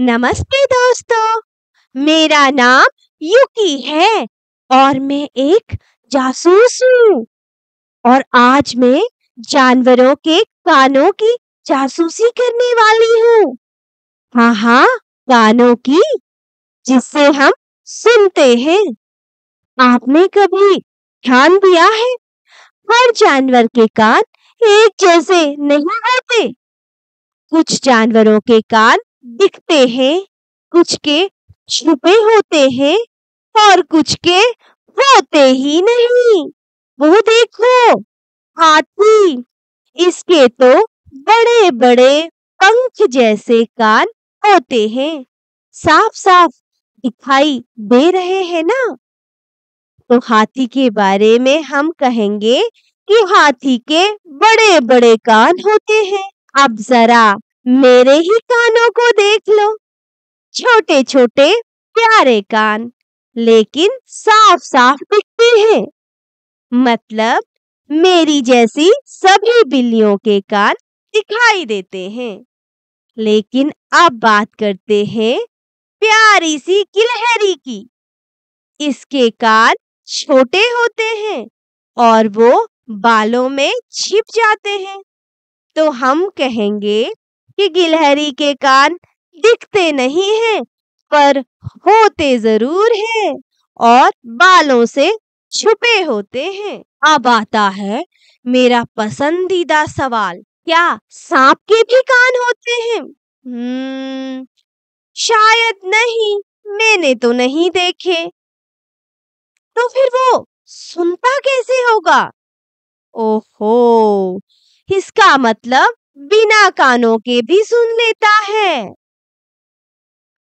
नमस्ते दोस्तों, मेरा नाम युकी है और मैं एक जासूस हूँ और आज मैं जानवरों के कानों की जासूसी करने वाली हूँ। हाँ हाँ, कानों की, जिससे हम सुनते हैं। आपने कभी ध्यान दिया है, हर जानवर के कान एक जैसे नहीं होते। कुछ जानवरों के कान दिखते हैं, कुछ के छुपे होते हैं और कुछ के होते ही नहीं। वो देखो, हाथी, इसके तो बड़े बड़े पंख जैसे कान होते हैं। साफ साफ दिखाई दे रहे हैं ना। तो हाथी के बारे में हम कहेंगे कि हाथी के बड़े बड़े कान होते हैं। अब जरा मेरे ही कानों को देख लो, छोटे छोटे प्यारे कान, लेकिन साफ साफ दिखते हैं। मतलब मेरी जैसी सभी बिल्लियों के कान दिखाई देते हैं। लेकिन अब बात करते हैं प्यारी सी गिलहरी की। इसके कान छोटे होते हैं और वो बालों में छिप जाते हैं। तो हम कहेंगे कि गिलहरी के कान दिखते नहीं हैं, पर होते जरूर हैं और बालों से छुपे होते हैं। अब आता है मेरा पसंदीदा सवाल, क्या सांप के भी कान होते हैं? शायद नहीं, मैंने तो नहीं देखे। तो फिर वो सुनता कैसे होगा? ओहो, इसका मतलब बिना कानों के भी सुन लेता है।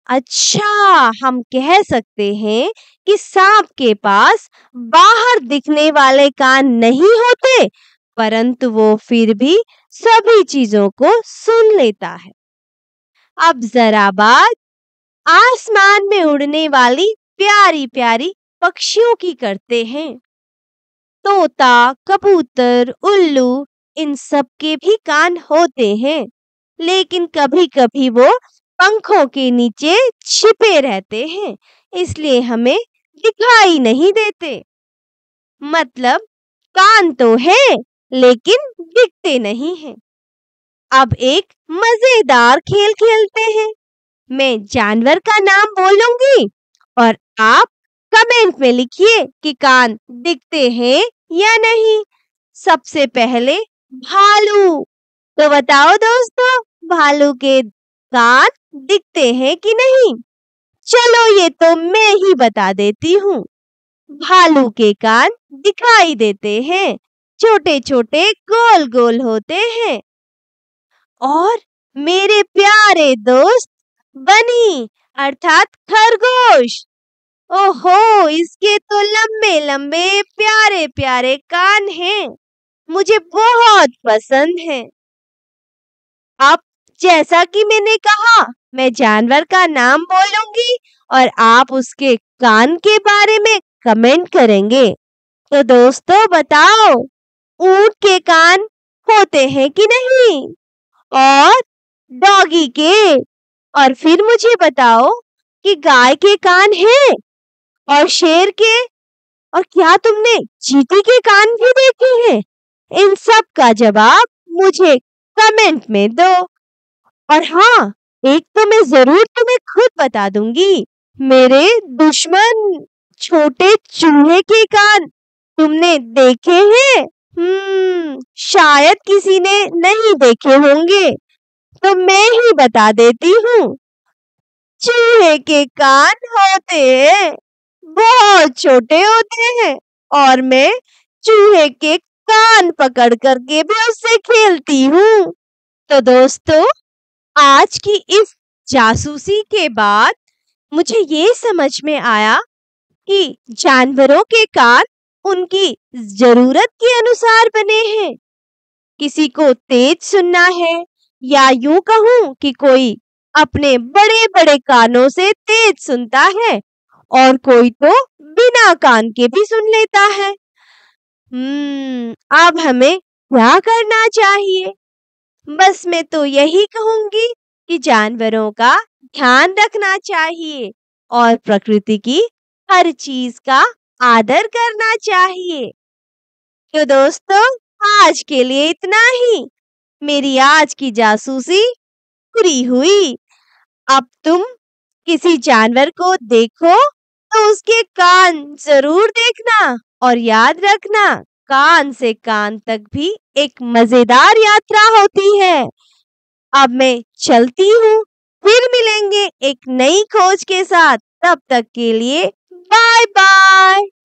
अच्छा, हम कह सकते हैं कि सांप के पास बाहर दिखने वाले कान नहीं होते, परंतु वो फिर भी सभी चीजों को सुन लेता है। अब जरा बात आसमान में उड़ने वाली प्यारी प्यारी पक्षियों की करते हैं। तोता, कबूतर, उल्लू, इन सब के भी कान होते हैं, लेकिन कभी-कभी वो पंखों के नीचे छिपे रहते हैं, इसलिए हमें दिखाई नहीं देते। मतलब कान तो है, लेकिन दिखते नहीं हैं। अब एक मजेदार खेल खेलते हैं। मैं जानवर का नाम बोलूंगी और आप कमेंट में लिखिए कि कान दिखते हैं या नहीं। सबसे पहले भालू। तो बताओ दोस्तों, भालू के कान दिखते हैं कि नहीं? चलो ये तो मैं ही बता देती हूँ। भालू के कान दिखाई देते हैं, छोटे छोटे गोल गोल होते हैं। और मेरे प्यारे दोस्त बनी अर्थात खरगोश, ओहो, इसके तो लंबे लंबे प्यारे प्यारे कान हैं, मुझे बहुत पसंद है। अब जैसा कि मैंने कहा, मैं जानवर का नाम बोलूंगी और आप उसके कान के बारे में कमेंट करेंगे। तो दोस्तों बताओ, ऊंट के कान होते हैं कि नहीं? और डॉगी के? और फिर मुझे बताओ कि गाय के कान हैं और शेर के? और क्या तुमने चींटी के कान भी देखे हैं? इन सब का जवाब मुझे कमेंट में दो। और हाँ, एक तो मैं जरूर तुम्हें खुद बता दूंगी, मेरे दुश्मन छोटे चूहे के कान तुमने देखे हैं? शायद किसी ने नहीं देखे होंगे, तो मैं ही बता देती हूँ। चूहे के कान होते हैं, बहुत छोटे होते हैं और मैं चूहे के कान पकड़ करके भी उससे खेलती हूँ। तो दोस्तों, आज की इस जासूसी के बाद मुझे ये समझ में आया कि जानवरों के कान उनकी जरूरत के अनुसार बने हैं। किसी को तेज सुनना है, या यूं कहूं कि कोई अपने बड़े बड़े कानों से तेज सुनता है और कोई तो बिना कान के भी सुन लेता है। अब हमें क्या करना चाहिए? बस मैं तो यही कहूंगी कि जानवरों का ध्यान रखना चाहिए और प्रकृति की हर चीज का आदर करना चाहिए। तो दोस्तों, आज के लिए इतना ही। मेरी आज की जासूसी पूरी हुई। अब तुम किसी जानवर को देखो तो उसके कान जरूर देखना और याद रखना, कान से कान तक भी एक मजेदार यात्रा होती है। अब मैं चलती हूँ, फिर मिलेंगे एक नई खोज के साथ। तब तक के लिए बाय बाय।